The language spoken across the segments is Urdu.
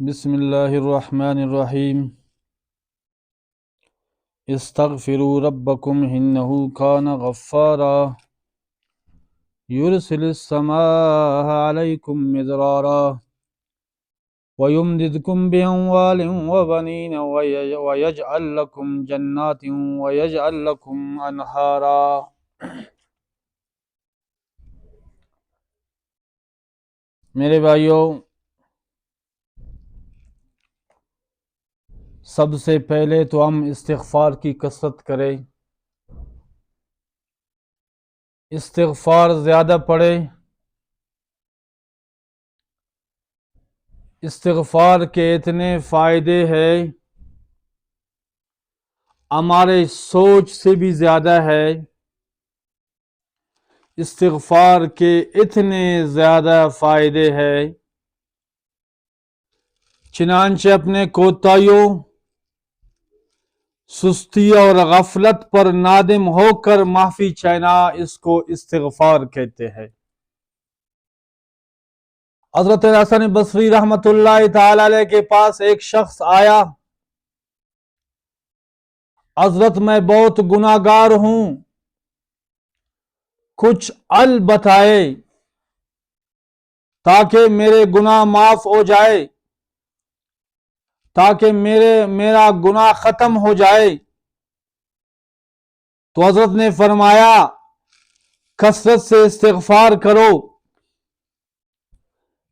بسم اللہ الرحمن الرحیم استغفروا ربکم انہ کان غفارا یرسل السماء علیکم مدرارا ویمددکم باموال وبنین ویجعل لکم جنات ویجعل لکم انہارا۔ میرے بھائیوں، سب سے پہلے تو ہم استغفار کی کثرت کریں، استغفار زیادہ پڑھیں۔ استغفار کے اتنے فائدے ہیں، ہمارے سوچ سے بھی زیادہ ہے۔ استغفار کے اتنے زیادہ فائدے ہیں، چنانچہ اپنے کوتاہیوں، سستی اور غفلت پر نادم ہو کر معافی چاہنا، اس کو استغفار کہتے ہیں۔ حضرت حسن بصری رحمت اللہ تعالی علیہ کے پاس ایک شخص آیا، حضرت میں بہت گناہگار ہوں، کچھ حل بتائے تاکہ میرے گناہ معاف ہو جائے، تاکہ میرا گناہ ختم ہو جائے۔ تو حضرت نے فرمایا کثرت سے استغفار کرو۔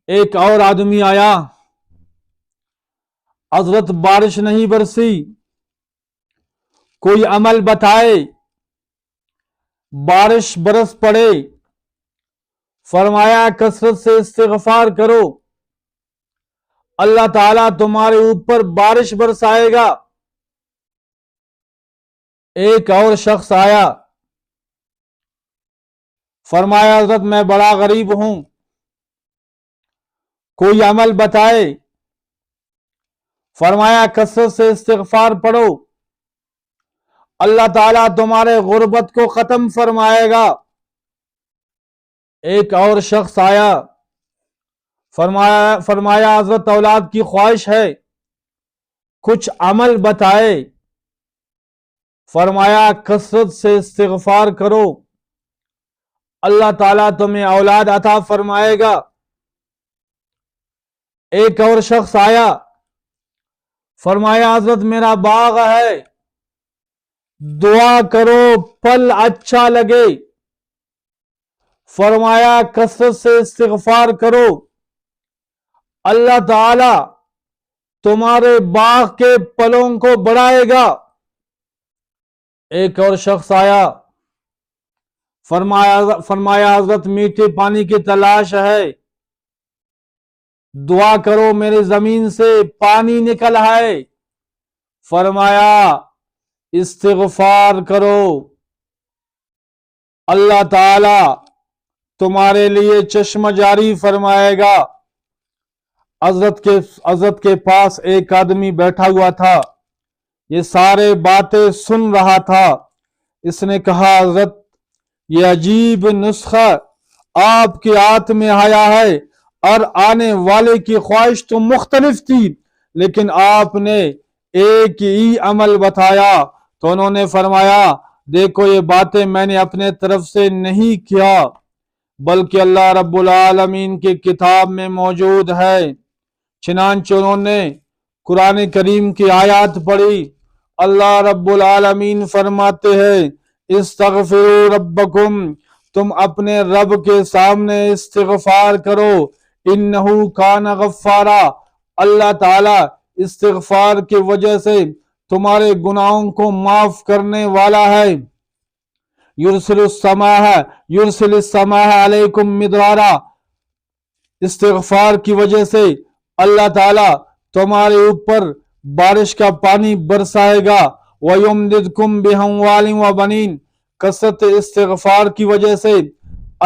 ایک اور آدمی آیا، حضرت بارش نہیں برسی، کوئی عمل بتائے۔ بارش برس پڑے، فرمایا کثرت سے استغفار کرو، اللہ تعالیٰ تمہارے اوپر بارش برسائے گا۔ ایک اور شخص آیا، فرمایا حضرت میں بڑا غریب ہوں، کوئی عمل بتائے۔ فرمایا کثرت سے استغفار پڑھو، اللہ تعالیٰ تمہارے غربت کو ختم فرمائے گا۔ ایک اور شخص آیا، فرمایا حضرت اولاد کی خواہش ہے، کچھ عمل بتائے۔ فرمایا کثرت سے استغفار کرو، اللہ تعالیٰ تمہیں اولاد عطا فرمائے گا۔ ایک اور شخص آیا، فرمایا حضرت میرا باغ ہے، دعا کرو پھل اچھا لگے۔ فرمایا کثرت سے استغفار کرو، اللہ تعالی تمہارے باغ کے پھلوں کو بڑھائے گا۔ ایک اور شخص آیا، فرمایا حضرت میٹھے پانی کی تلاش ہے، دعا کرو میری زمین سے پانی نکل آئے۔ فرمایا استغفار کرو، اللہ تعالی تمہارے لیے چشمہ جاری فرمائے گا۔ حضرت کے پاس ایک آدمی بیٹھا ہوا تھا، یہ سارے باتیں سن رہا تھا۔ اس نے کہا حضرت یہ عجیب نسخہ آپ کے ہاتھ میں آیا ہے، اور آنے والے کی خواہش تو مختلف تھی، لیکن آپ نے ایک ہی عمل بتایا۔ تو انہوں نے فرمایا دیکھو یہ باتیں میں نے اپنے طرف سے نہیں کیا، بلکہ اللہ رب العالمین کی کتاب میں موجود ہے۔ چنانچہ انہوں نے قرآن کریم کی آیات پڑھی۔ اللہ رب العالمین فرماتے ہیں استغفروا ربکم، تم اپنے رب کے سامنے استغفار کرو، انہ کان غفارا، اللہ تعالی استغفار کی وجہ سے تمہارے گناہوں کو معاف کرنے والا ہے۔ یرسل السماء علیکم مدرارا، استغفار کی وجہ سے اللہ تعالیٰ تمہارے اوپر بارش کا پانی برسائے گا۔ وَيُمْدِدْكُمْ بِأَمْوَالٍ وَبَنِينَ، کثرت استغفار کی وجہ سے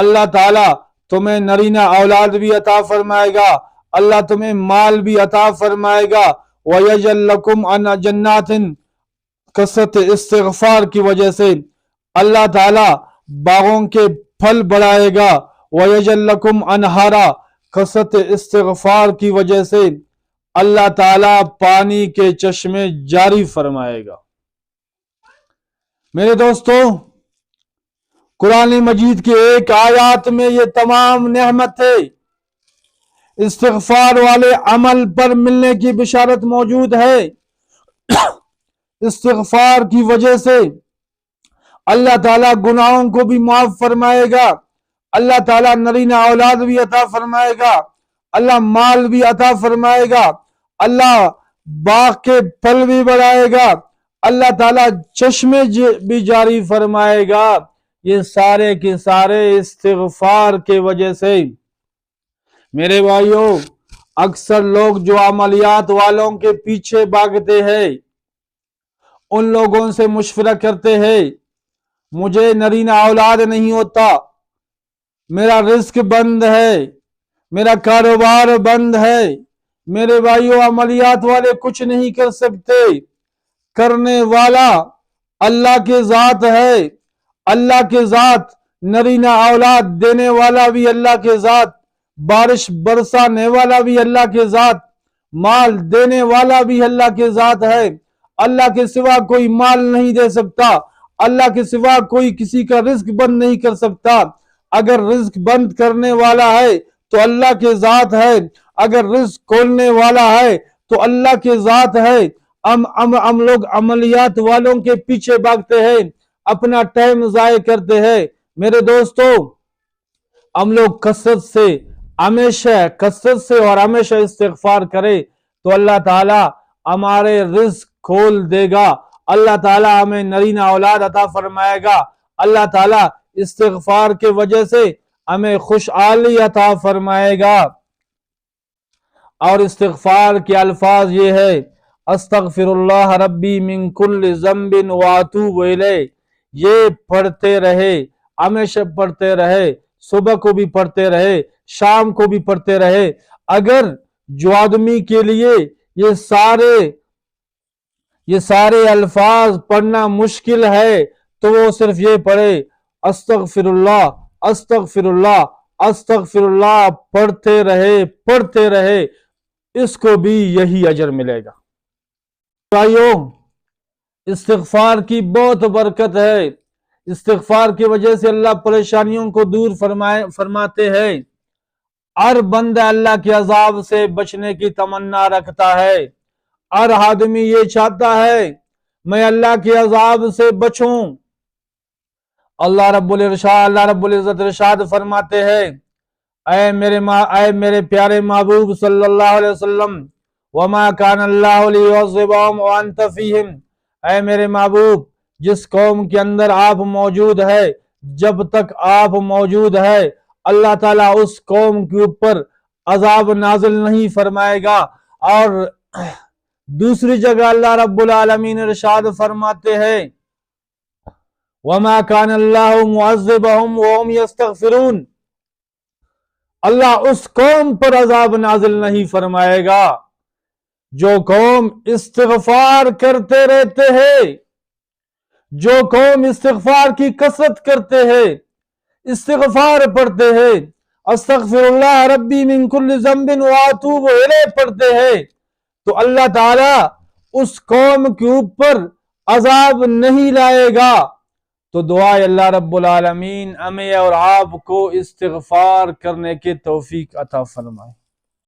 اللہ تعالیٰ تمہیں نرینہ اولاد بھی عطا فرمائے گا، اللہ تمہیں مال بھی عطا فرمائے گا۔ وَيَجْعَلْ لَكُمْ جَنَّاتٍ، کثرت استغفار کی وجہ سے اللہ تعالیٰ باغوں کے پھل بڑھائے گا۔ وَيَجْعَلْ لَكُمْ أَنْهَارًا، کثرت استغفار کی وجہ سے اللہ تعالیٰ پانی کے چشمے جاری فرمائے گا۔ میرے دوستو، قرآن مجید کے ایک آیات میں یہ تمام نعمت ہے، استغفار والے عمل پر ملنے کی بشارت موجود ہے۔ استغفار کی وجہ سے اللہ تعالیٰ گناہوں کو بھی معاف فرمائے گا، اللہ تعالیٰ نرینہ اولاد بھی عطا فرمائے گا، اللہ مال بھی عطا فرمائے گا، اللہ باغ کے پھل بھی بڑھائے گا، اللہ تعالیٰ چشمے بھی جاری فرمائے گا۔ یہ سارے کے سارے استغفار کے وجہ سے۔ میرے بھائیوں، اکثر لوگ جو عملیات والوں کے پیچھے بھاگتے ہیں، ان لوگوں سے مشورہ کرتے ہیں، مجھے نرینہ اولاد نہیں ہوتا، میرا رزق بند ہے، میرا کاروبار بند ہے۔ میرے بھائیوں، عملیات والے کچھ نہیں کر سکتے، کرنے والا اللہ کے ذات ہے، اللہ کے ذات، نرینہ اولاد دینے والا بھی اللہ کے ذات، بارش برسانے والا بھی اللہ کے ذات، مال دینے والا بھی اللہ کے ذات ہے۔ اللہ کے سوا کوئی مال نہیں دے سکتا، اللہ کے سوا کوئی کسی کا رزق بند نہیں کر سکتا۔ اگر رزق بند کرنے والا ہے تو اللہ کے ذات ہے، اگر رزق کھولنے والا ہے تو اللہ کے ذات ہے۔ ہم لوگ عملیات والوں کے پیچھے بھاگتے ہیں، اپنا ٹائم ضائع کرتے ہیں۔ میرے دوستو، ہم لوگ کثرت سے اور ہمیشہ استغفار کرے تو اللہ تعالیٰ ہمارے رزق کھول دے گا، اللہ تعالیٰ ہمیں نرینہ اولاد عطا فرمائے گا، اللہ تعالیٰ استغفار کے وجہ سے ہمیں خوشحالی عطا فرمائے گا۔ اور استغفار کے الفاظ یہ ہے، استغفر اللہ ربی من کل ذنب واتوب الیہ۔ یہ پڑھتے رہے، ہمیشہ پڑھتے رہے، صبح کو بھی پڑھتے رہے، شام کو بھی پڑھتے رہے۔ اگر جو آدمی کے لیے یہ سارے الفاظ پڑھنا مشکل ہے تو وہ صرف یہ پڑھے، استغفر اللہ استغفر اللہ استغفر اللہ، پڑھتے رہے، اس کو بھی یہی اجر ملے گا۔ بھائیوں، استغفار کی بہت برکت ہے۔ استغفار کی وجہ سے اللہ پریشانیوں کو دور فرماتے ہیں۔ ہر بندہ اللہ کے عذاب سے بچنے کی تمنا رکھتا ہے، ہر آدمی یہ چاہتا ہے میں اللہ کے عذاب سے بچوں۔ اللہ رب العزت ارشاد فرماتے ہیں، اے میرے پیارے محبوب صلی اللہ علیہ وسلم، وما کان اللہ لیعذبہم وانت فیہم، اے میرے محبوب، جس قوم کے اندر آپ موجود ہے، جب تک آپ موجود ہے اللہ تعالیٰ اس قوم کے اوپر عذاب نازل نہیں فرمائے گا۔ اور دوسری جگہ اللہ رب العالمین ارشاد فرماتے ہیں، وما کان اللہ معذبہم وہم یستغفرون، اللہ اس قوم پر عذاب نازل نہیں فرمائے گا جو قوم استغفار کرتے رہتے ہیں، جو قوم استغفار کی کثرت کرتے ہیں، استغفار پڑھتے ہیں، استغفر اللہ ربی من کل ذنب واتوب الیہ پڑھتے ہیں، تو اللہ تعالیٰ اس قوم کے اوپر عذاب نہیں لائے گا۔ تو دعائے اللہ رب العالمین ہمیں اور آپ کو استغفار کرنے کے توفیق عطا فرمائے۔